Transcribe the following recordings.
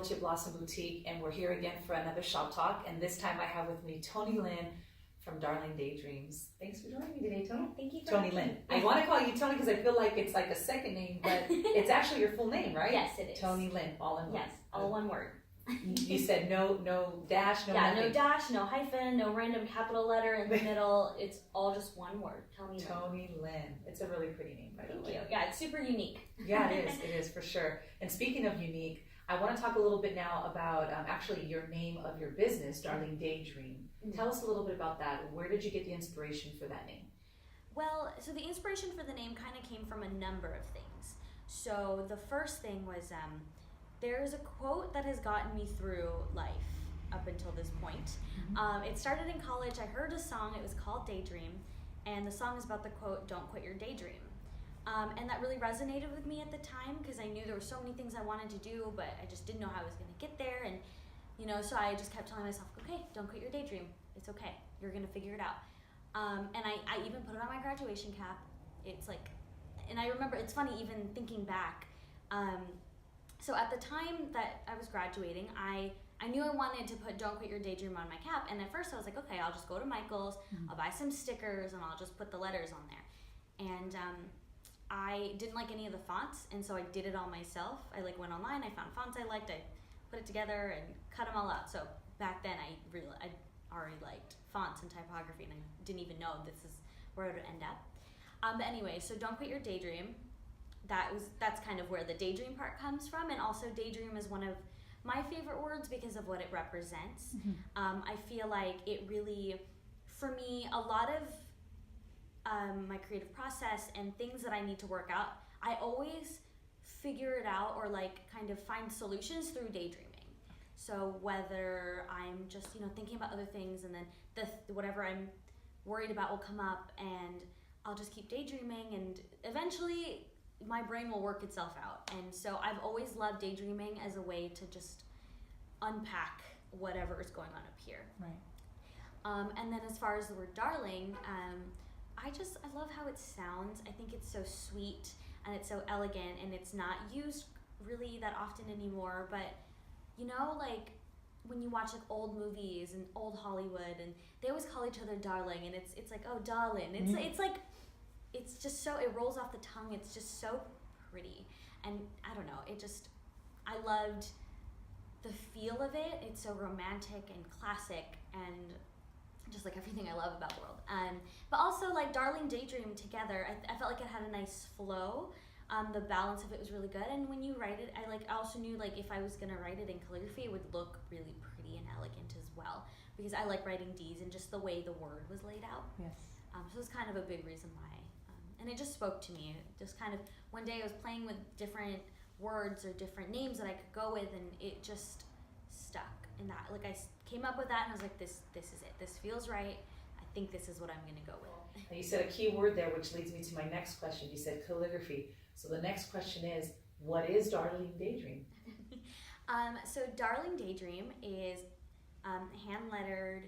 Dolce Blossom Boutique, and we're here again for another shop talk. And this time I have with me Toneylynn from Darling Daydreams. Thanks for joining me today, Tony. Thank you for Toneylynn. I want to call you Tony because I feel like it's like a second name, but it's actually your full name, right? Yes, it is. Toneylynn, all in one. Yes, all one word. You said no dash, no yeah, nothing. no dash, no hyphen, no random capital letter in the middle. It's all just one word. Toneylynn. It's a really pretty name, by the way. Thank you. Yeah, it's super unique. Yeah, it is for sure. And speaking of unique, I want to talk a little bit now about actually your name of your business, Darling Daydream. Mm-hmm. Tell us a little bit about that. Where did you get the inspiration for that name? Well, so the inspiration for the name kind of came from a number of things. So the first thing was there's a quote that has gotten me through life up until this point. Mm-hmm. It started in college. I heard a song. It was called Daydream. And the song is about the quote, "Don't quit your daydream." And that really resonated with me at the time because I knew there were so many things I wanted to do, but I just didn't know how I was going to get there. And, you know, so I just kept telling myself, okay, don't quit your daydream. It's okay. You're going to figure it out. And I even put it on my graduation cap. It's like, and I remember, it's funny even thinking back. So at the time that I was graduating, I knew I wanted to put "Don't Quit Your Daydream" on my cap. And at first I was like, okay, I'll just go to Michael's, I'll buy some stickers, and I'll just put the letters on there. And I didn't like any of the fonts, and so I did it all myself. I went online, I found fonts I liked, I put it together and cut them all out. So back then I already liked fonts and typography, and I didn't even know this is where it would end up. But anyway, so "Don't Quit Your Daydream," that's kind of where the daydream part comes from, and also daydream is one of my favorite words because of what it represents. I feel like it really, for me, a lot of my creative process and things that I need to work out, I always figure it out or kind of find solutions through daydreaming. So whether I'm just thinking about other things, and then whatever I'm worried about will come up, and I'll just keep daydreaming, and eventually my brain will work itself out. And so I've always loved daydreaming as a way to just unpack whatever is going on up here. Right. And then as far as the word darling, I love how it sounds. I think it's so sweet and it's so elegant, and it's not used really that often anymore. But when you watch old movies and old Hollywood, and they always call each other darling, and it's like, oh, darling. It's just so, it rolls off the tongue. It's just so pretty. And I don't know, I loved the feel of it. It's so romantic and classic, and just everything I love about the world. But also Darling Daydream together, I felt like it had a nice flow. The balance of it was really good. And when you write it, I also knew if I was gonna write it in calligraphy, it would look really pretty and elegant as well, because I like writing D's and just the way the word was laid out. Yes. So it's kind of a big reason why. And it just spoke to me. Just kind of, one day I was playing with different words or different names that I could go with, and it just stuck. And that, I came up with that, and I was like, this is it. This feels right. I think this is what I'm gonna go with. And you said a key word there, which leads me to my next question. You said calligraphy. So the next question is, what is Darling Daydream? So Darling Daydream is hand-lettered,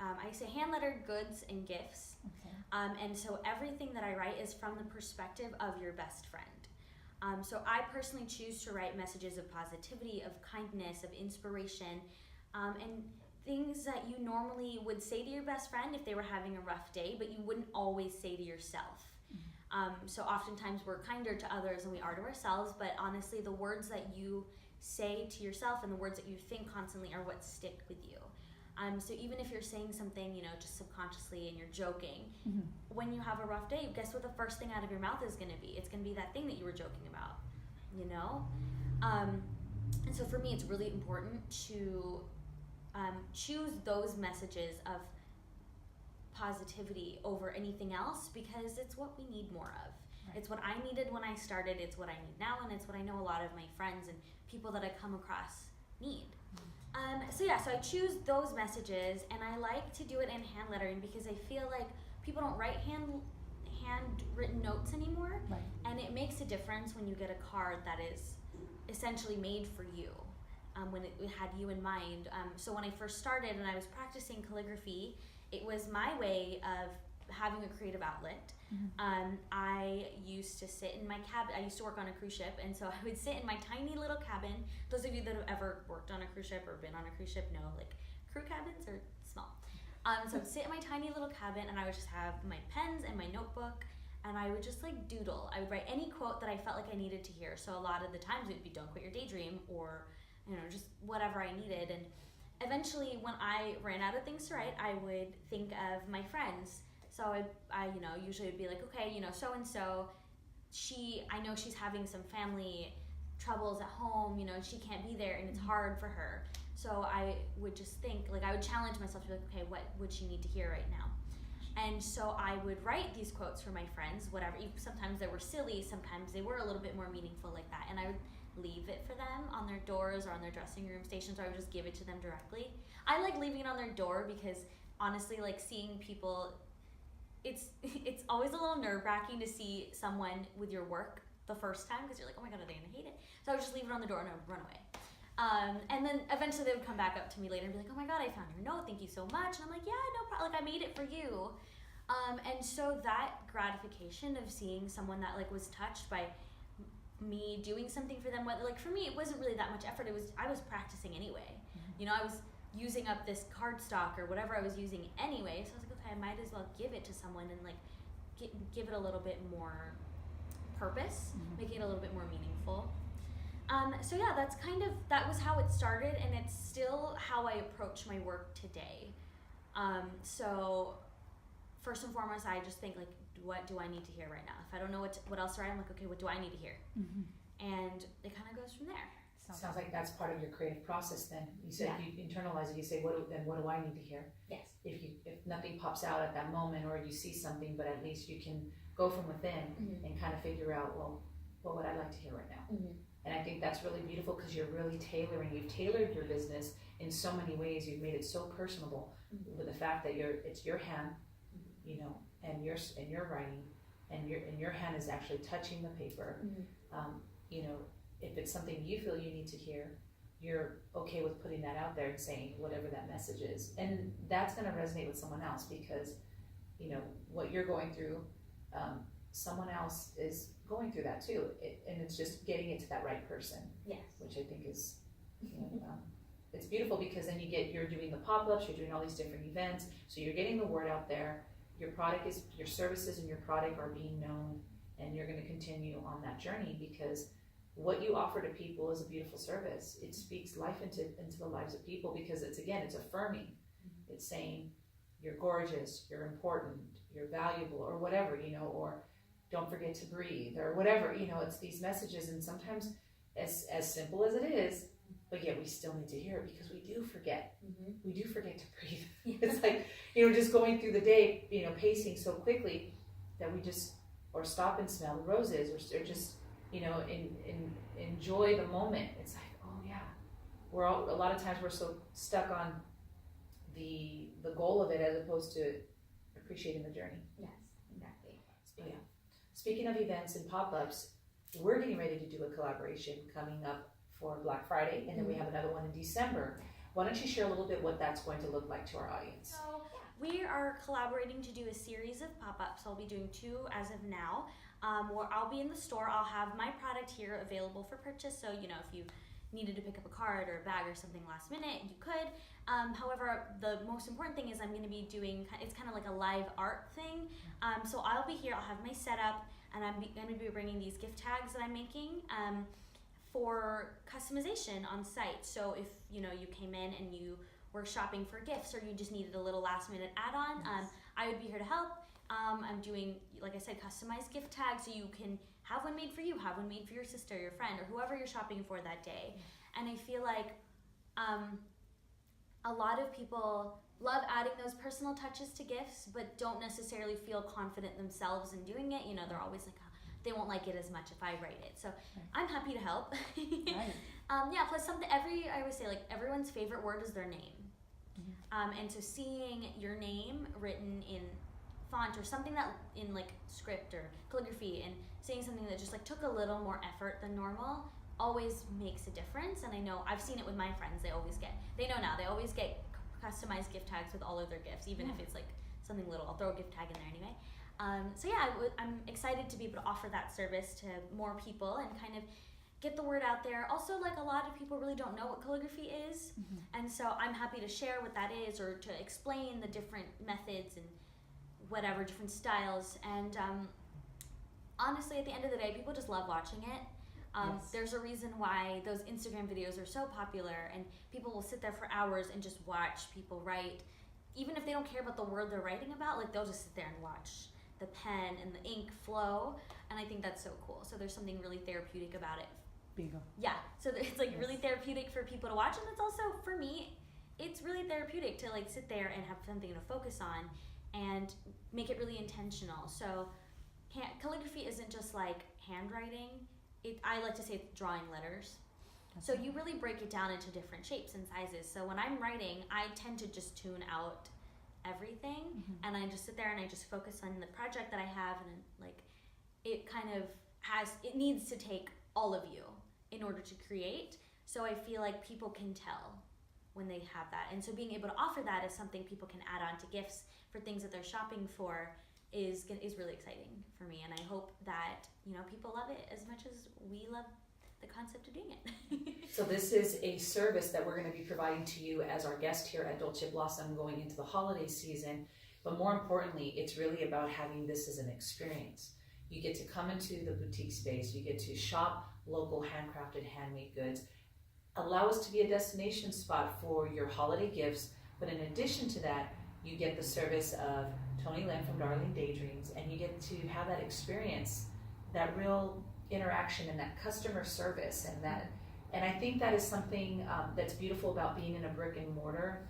I say hand-lettered goods and gifts. Okay. And so everything that I write is from the perspective of your best friend. So I personally choose to write messages of positivity, of kindness, of inspiration, and things that you normally would say to your best friend if they were having a rough day, but you wouldn't always say to yourself. So oftentimes we're kinder to others than we are to ourselves, but honestly the words that you say to yourself and the words that you think constantly are what stick with you. So even if you're saying something, just subconsciously and you're joking, when you have a rough day, guess what the first thing out of your mouth is going to be? It's going to be that thing that you were joking about, And so for me, it's really important to choose those messages of positivity over anything else, because it's what we need more of. Right. It's what I needed when I started, it's what I need now, and it's what I know a lot of my friends and people that I come across need. So I choose those messages, and I like to do it in hand lettering because I feel like people don't write handwritten notes anymore. Right. And it makes a difference when you get a card that is essentially made for you, when it had you in mind. So when I first started and I was practicing calligraphy, it was my way of having a creative outlet. I used to sit in my cabin. I used to work on a cruise ship, and so I would sit in my tiny little cabin. Those of you that have ever worked on a cruise ship or been on a cruise ship know, like, crew cabins are small. So I'd sit in my tiny little cabin, and I would just have my pens and my notebook, and I would just like doodle. I would write any quote that I felt like I needed to hear. So a lot of the times it would be "Don't quit your daydream," or, you know, just whatever I needed. And eventually, when I ran out of things to write, I would think of my friends. So I you know, usually would be like, okay, you know, so and so, I know she's having some family troubles at home. You know, she can't be there, and it's hard for her. So I would just think, like, I would challenge myself to be like, okay, what would she need to hear right now? And so I would write these quotes for my friends, whatever. Sometimes they were silly, sometimes they were a little bit more meaningful like that. And I would leave it for them on their doors or on their dressing room stations, or I would just give it to them directly. I like leaving it on their door because, honestly, like, seeing people, it's always a little nerve-wracking to see someone with your work the first time, because you're like, oh my god, are they gonna hate it? So I would just leave it on the door and I would run away. And then eventually they would come back up to me later and be like, oh my god, I found your note, thank you so much. And I'm like, yeah, no problem, like, I made it for you. And so that gratification of seeing someone that, like, was touched by me doing something for them, like, for me, it wasn't really that much effort. I was practicing anyway. You know, I was using up this cardstock or whatever I was using anyway. So I was like, okay, I might as well give it to someone and, like, give it a little bit more purpose, make it a little bit more meaningful. So yeah, that was how it started, and it's still how I approach my work today. So first and foremost, I just think, like, what do I need to hear right now? If I don't know what else to write, I'm like, okay, what do I need to hear? And it kind of goes from there. Sounds like that's part of your creative process then. You said you internalize it, you say, what do I need to hear? Yes. If nothing pops out at that moment, or you see something, but at least you can go from within and kind of figure out, well, what would I like to hear right now? And I think that's really beautiful, because you've tailored your business in so many ways. You've made it so personable with the fact that it's your hand, you know, and you're writing, and your hand is actually touching the paper. You know, if it's something you feel you need to hear, you're okay with putting that out there and saying whatever that message is, and that's going to resonate with someone else, because, you know, what you're going through, someone else is going through that too, and it's just getting it to that right person. Yes. Which I think is, you know, it's beautiful, because then you're doing the pop-ups, you're doing all these different events, so you're getting the word out there. Your services and your product are being known, and you're going to continue on that journey, because what you offer to people is a beautiful service. It speaks life into the lives of people, because it's affirming. It's saying you're gorgeous, you're important, you're valuable, or whatever, you know, or don't forget to breathe, or whatever, you know. It's these messages, and sometimes as simple as it is, but yet we still need to hear it, because we do forget. We do forget to breathe. It's like, you know, just going through the day, you know, pacing so quickly that we just, or stop and smell the roses, or just, you know, enjoy the moment. It's like, oh yeah, a lot of times we're so stuck on the goal of it, as opposed to appreciating the journey. Yes, exactly. Yeah. Speaking of events and pop-ups, we're getting ready to do a collaboration coming up for Black Friday, and then we have another one in December. Why don't you share a little bit what that's going to look like to our audience? So we are collaborating to do a series of pop-ups. I'll be doing 2 as of now. Where I'll be in the store. I'll have my product here available for purchase. So, you know, if you needed to pick up a card or a bag or something last minute, you could. However, the most important thing is I'm going to be doing, it's kind of like a live art thing. So I'll be here, I'll have my setup, and I'm going to be bringing these gift tags that I'm making for customization on site. So if, you know, you came in and you were shopping for gifts, or you just needed a little last minute add-on, I would be here to help. I'm doing, like I said, customized gift tags, so you can have one made for you, have one made for your sister, your friend, or whoever you're shopping for that day. And I feel like a lot of people love adding those personal touches to gifts, but don't necessarily feel confident themselves in doing it. You know, they're always like, oh, they won't like it as much if I write it. So I'm happy to help. Yeah, plus I always say, like, everyone's favorite word is their name. And so seeing your name written in font, or something that in, like, script or calligraphy, and saying something that just, like, took a little more effort than normal, always makes a difference. And I know I've seen it with my friends. They know now they always get customized gift tags with all of their gifts, even if it's, like, something little. I'll throw a gift tag in there anyway. So yeah, I'm excited to be able to offer that service to more people and kind of get the word out there. Also, like, a lot of people really don't know what calligraphy is, and so I'm happy to share what that is, or to explain the different methods and whatever, different styles. And honestly, at the end of the day, people just love watching it. There's a reason why those Instagram videos are so popular, and people will sit there for hours and just watch people write. Even if they don't care about the word they're writing about, like, they'll just sit there and watch the pen and the ink flow, and I think that's so cool. So there's something really therapeutic about it. Bingo. Yeah, so it's like really therapeutic for people to watch, and it's also, for me, it's really therapeutic to like sit there and have something to focus on and make it really intentional. So calligraphy isn't just like handwriting. I like to say it's drawing letters. So you really break it down into different shapes and sizes. So when I'm writing, I tend to just tune out everything, and I just sit there and I just focus on the project that I have, and like it kind of it needs to take all of you in order to create. So I feel like people can tell when they have that, and so being able to offer that as something people can add on to gifts for things that they're shopping for is really exciting for me, and I hope that, you know, people love it as much as we love the concept of doing it. So this is a service that we're going to be providing to you as our guest here at Dolce Blossom going into the holiday season. But more importantly, it's really about having this as an experience. You get to come into the boutique space, you get to shop local handcrafted, handmade goods, allow us to be a destination spot for your holiday gifts. But in addition to that, you get the service of Toneylynn from Darling Daydreams, and you get to have that experience, that real interaction and that customer service, and I think that is something that's beautiful about being in a brick and mortar,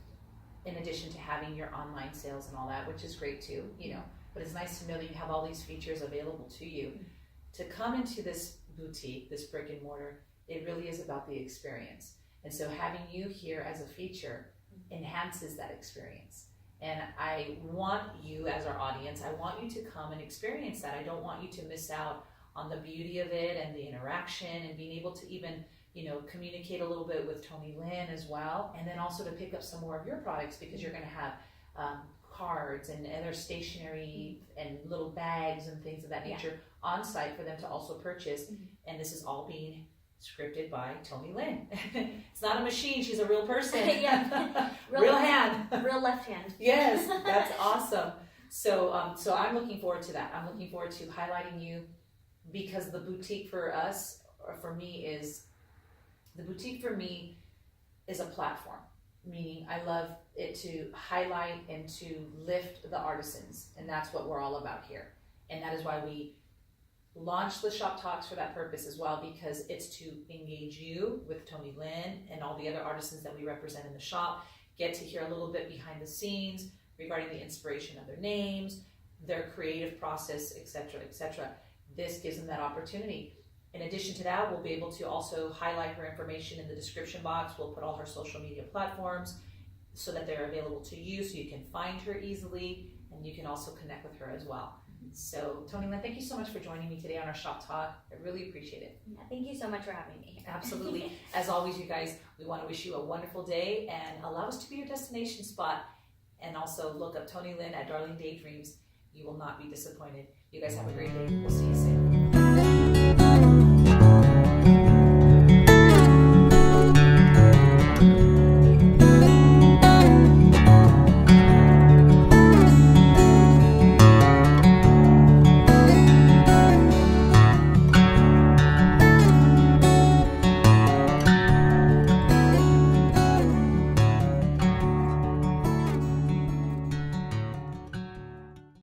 in addition to having your online sales and all that, which is great too, you know, but it's nice to know that you have all these features available to you. To come into this boutique, this brick and mortar, it really is about the experience, and so having you here as a feature enhances that experience. And I want you, as our audience, I want you to come and experience that. I don't want you to miss out on the beauty of it and the interaction, and being able to even, you know, communicate a little bit with Toneylynn as well, and then also to pick up some more of your products, because you're going to have cards and other stationery and little bags and things of that nature on site for them to also purchase. And this is all being scripted by Toneylynn. It's not a machine, she's a real person. Real hand. Real left hand. Yes, that's awesome. So so I'm looking forward to that. I'm looking forward to highlighting you, because the boutique for us, or for me, is a platform. Meaning I love it to highlight and to lift the artisans, and that's what we're all about here. And that is why we launched the Shop Talks for that purpose as well, because it's to engage you with Toneylynn and all the other artisans that we represent in the shop, get to hear a little bit behind the scenes regarding the inspiration of their names, their creative process, etc., etc. This gives them that opportunity. In addition to that, we'll be able to also highlight her information in the description box. We'll put all her social media platforms so that they're available to you, so you can find her easily, and you can also connect with her as well. So, Toneylynn, thank you so much for joining me today on our Shop Talk. I really appreciate it. Yeah, thank you so much for having me here. Absolutely. As always, you guys, we want to wish you a wonderful day and allow us to be your destination spot. And also look up Toneylynn at Darling Daydreams. You will not be disappointed. You guys have a great day. We'll see you soon.